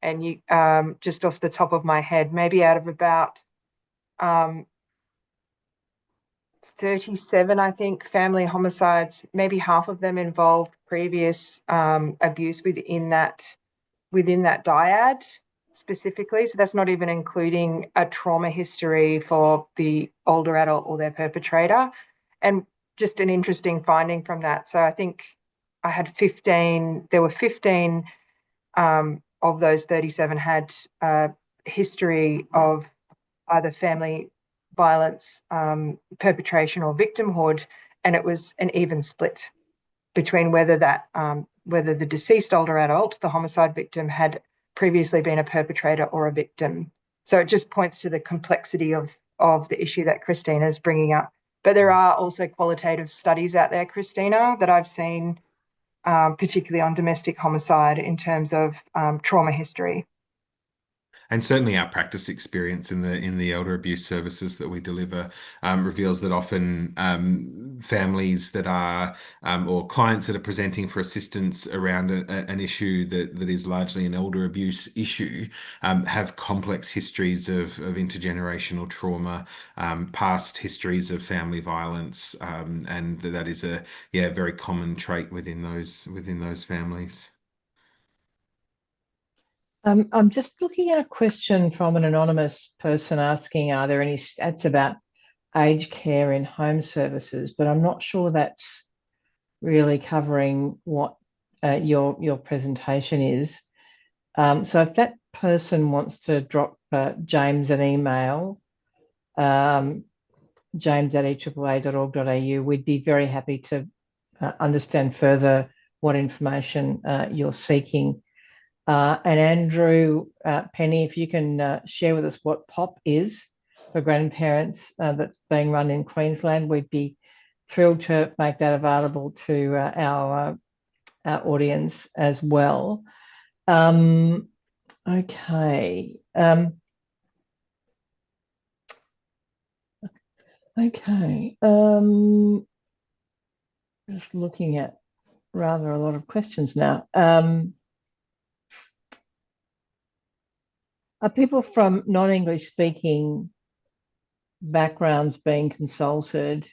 And you, just off the top of my head, maybe out of about 37, I think, family homicides, maybe half of them involved previous abuse within that dyad specifically. So that's not even including a trauma history for the older adult or their perpetrator. And just an interesting finding from that. So I think I had 15, there were 15 of those 37 had history of either family violence, perpetration or victimhood, and it was an even split between whether the deceased older adult, the homicide victim, had previously been a perpetrator or a victim. So it just points to the complexity of the issue that Christina is bringing up. But there are also qualitative studies out there, Christina, that I've seen, particularly on domestic homicide in terms of trauma history. And certainly our practice experience in the elder abuse services that we deliver reveals that often families that are or clients that are presenting for assistance around an issue that is largely an elder abuse issue have complex histories of intergenerational trauma, past histories of family violence, and that is a very common trait within those families. I'm just looking at a question from an anonymous person asking, are there any stats about aged care in home services? But I'm not sure that's really covering what your presentation is. So if that person wants to drop James an email, james@eaaa.org.au, we'd be very happy to understand further what information you're seeking. And Andrew, Penny, if you can share with us what POP is for grandparents that's being run in Queensland, we'd be thrilled to make that available to our audience as well. Okay. Okay. Just looking at rather a lot of questions now. Are people from non-English speaking backgrounds being consulted?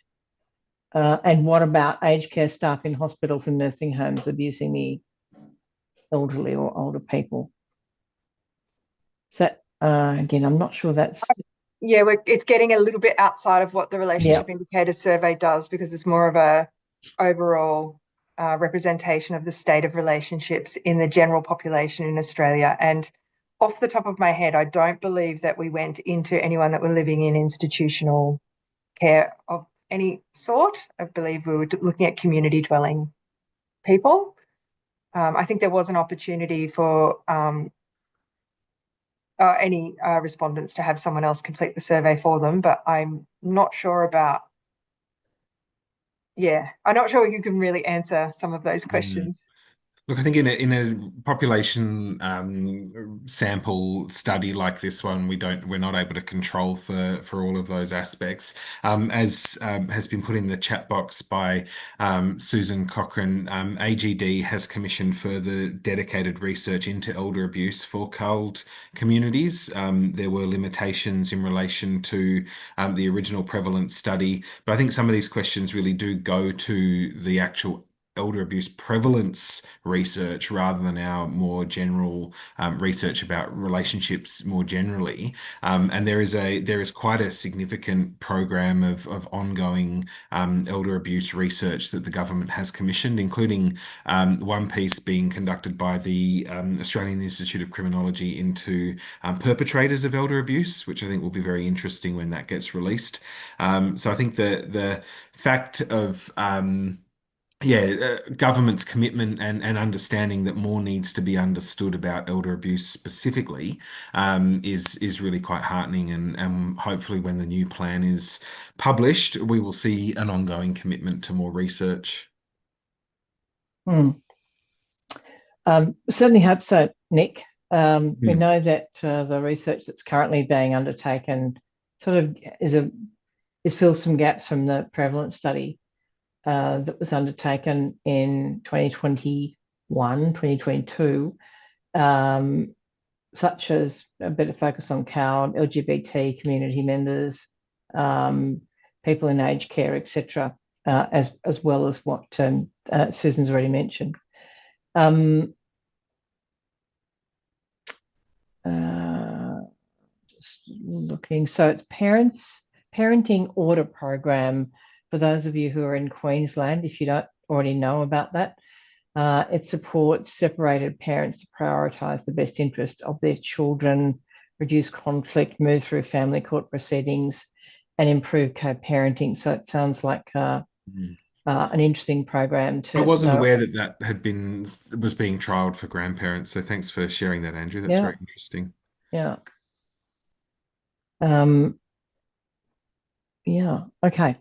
And what about aged care staff in hospitals and nursing homes abusing the elderly or older people? So again, I'm not sure that's... Yeah, it's getting a little bit outside of what the relationship indicator survey does, because it's more of a overall representation of the state of relationships in the general population in Australia. And off the top of my head, I don't believe that we went into anyone that were living in institutional care of any sort. I believe we were looking at community dwelling people. I think there was an opportunity for any respondents to have someone else complete the survey for them, but I'm not sure about, I'm not sure you can really answer some of those questions. Look, I think in a population sample study like this one, we're not able to control for all of those aspects. As has been put in the chat box by Susan Cochrane, AGD has commissioned further dedicated research into elder abuse for culled communities. There were limitations in relation to the original prevalence study, but I think some of these questions really do go to the actual elder abuse prevalence research rather than our more general research about relationships more generally. And there is quite a significant program of ongoing elder abuse research that the government has commissioned, including one piece being conducted by the Australian Institute of Criminology into perpetrators of elder abuse, which I think will be very interesting when that gets released. So I think the fact of government's commitment and understanding that more needs to be understood about elder abuse specifically is really quite heartening. And hopefully, when the new plan is published, we will see an ongoing commitment to more research. Certainly hope so, Nick. We know that the research that's currently being undertaken sort of fills some gaps from the prevalence study that was undertaken in 2021, 2022, such as a better focus on CALD, LGBT community members, people in aged care, etc., as well as what Susan's already mentioned. Just looking, so it's parenting order program for those of you who are in Queensland, if you don't already know about that. It supports separated parents to prioritise the best interest of their children, reduce conflict, move through family court proceedings, and improve co-parenting. So it sounds like an interesting program to. I wasn't aware that was being trialled for grandparents. So thanks for sharing that, Andrew. That's very interesting. Yeah. Yeah. Okay.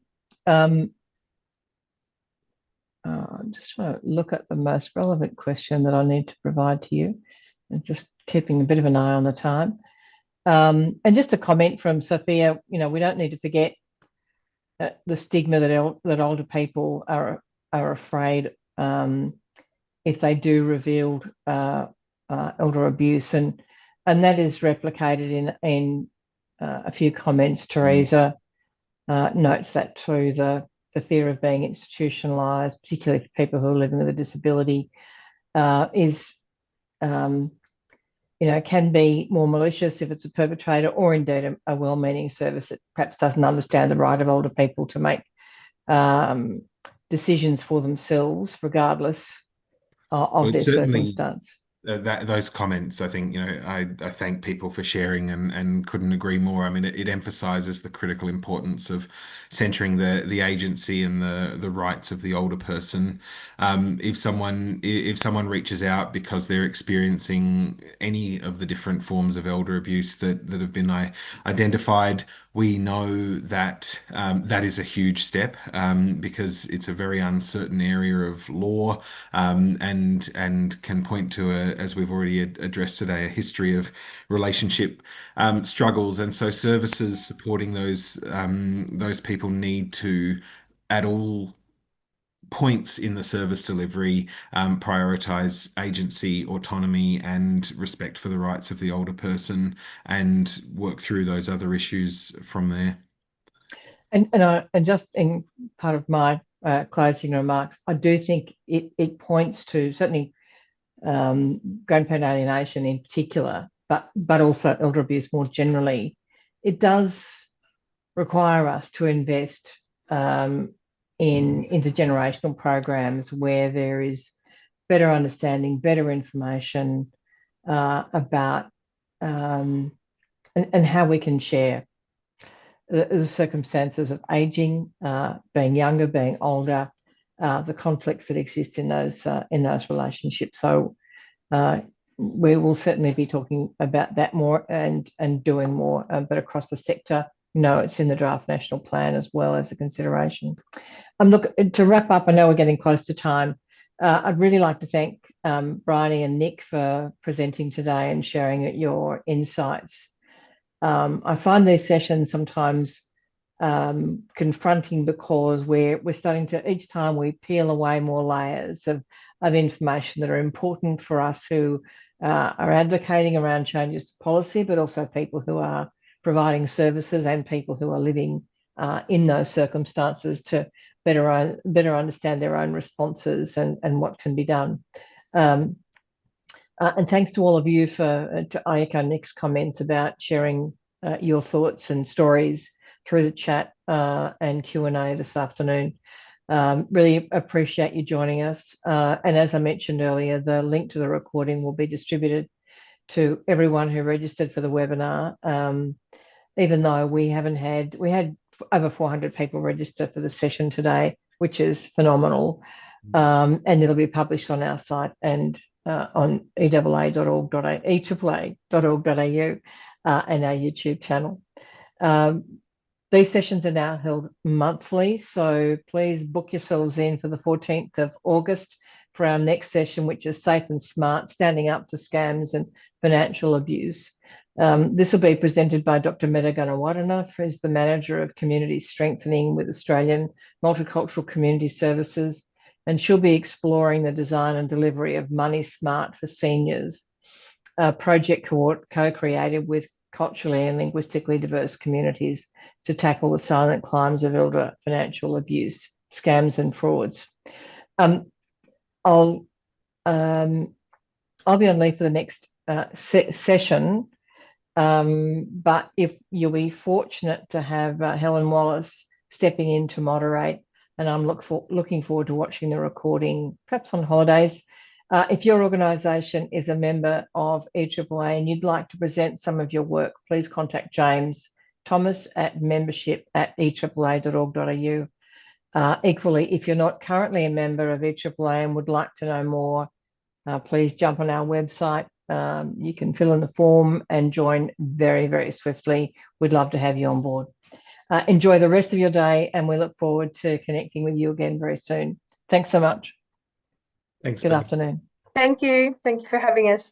Just trying to look at the most relevant question that I need to provide to you, and just keeping a bit of an eye on the time. And just a comment from Sophia, we don't need to forget the stigma that older people are afraid if they do reveal elder abuse, and that is replicated in a few comments. Teresa notes that too, the fear of being institutionalised, particularly for people who are living with a disability, can be more malicious if it's a perpetrator, or indeed a well-meaning service that perhaps doesn't understand the right of older people to make decisions for themselves, regardless of their circumstance. Those comments, I think, I thank people for sharing and couldn't agree more. I mean, it emphasizes the critical importance of centering the agency and the rights of the older person. If someone reaches out because they're experiencing any of the different forms of elder abuse that have been identified, we know that that is a huge step because it's a very uncertain area of law and can point to as we've already addressed today, a history of relationship struggles. And so services supporting those people need to, at all points in the service delivery, prioritize agency, autonomy, and respect for the rights of the older person, and work through those other issues from there. And just in part of my closing remarks, I do think it points to certainly grandparent alienation in particular, but also elder abuse more generally. It does require us to invest in intergenerational programs where there is better understanding, better information about and how we can share the circumstances of aging, being younger, being older, the conflicts that exist in those relationships. So we will certainly be talking about that more and doing more, but across the sector. No, it's in the draft national plan as well as a consideration. Look, to wrap up, I know we're getting close to time. I'd really like to thank Briohny and Nick for presenting today and sharing your insights. I find these sessions sometimes confronting because we're starting to, each time we peel away more layers of information that are important for us who are advocating around changes to policy, but also people who are providing services and people who are living in those circumstances to better understand their own responses and what can be done. And thanks to all of you to echo Nick's comments about sharing your thoughts and stories through the chat and Q&A this afternoon. Really appreciate you joining us. And as I mentioned earlier, the link to the recording will be distributed to everyone who registered for the webinar. Even though we had over 400 people register for the session today, which is phenomenal. And it'll be published on our site and on eaa.org.au and our YouTube channel. These sessions are now held monthly, so please book yourselves in for the 14th of August for our next session, which is Safe and Smart, Standing Up to Scams and Financial Abuse. This will be presented by Dr. Meta Gunawardana, who is the Manager of Community Strengthening with Australian Multicultural Community Services, and she'll be exploring the design and delivery of Money Smart for Seniors, a project co-created with culturally and linguistically diverse communities to tackle the silent crimes of elder financial abuse, scams and frauds. I'll be on leave for the next session, but if you'll be fortunate to have Helen Wallace stepping in to moderate, and I'm looking forward to watching the recording, perhaps on holidays. If your organisation is a member of EAAA and you'd like to present some of your work, please contact James Thomas at membership@eaaa.org.au. Equally, if you're not currently a member of EAAA and would like to know more, please jump on our website. You can fill in the form and join very, very swiftly. We'd love to have you on board. Enjoy the rest of your day, and we look forward to connecting with you again very soon. Thanks so much. Thanks. Good afternoon. Thank you. Thank you for having us.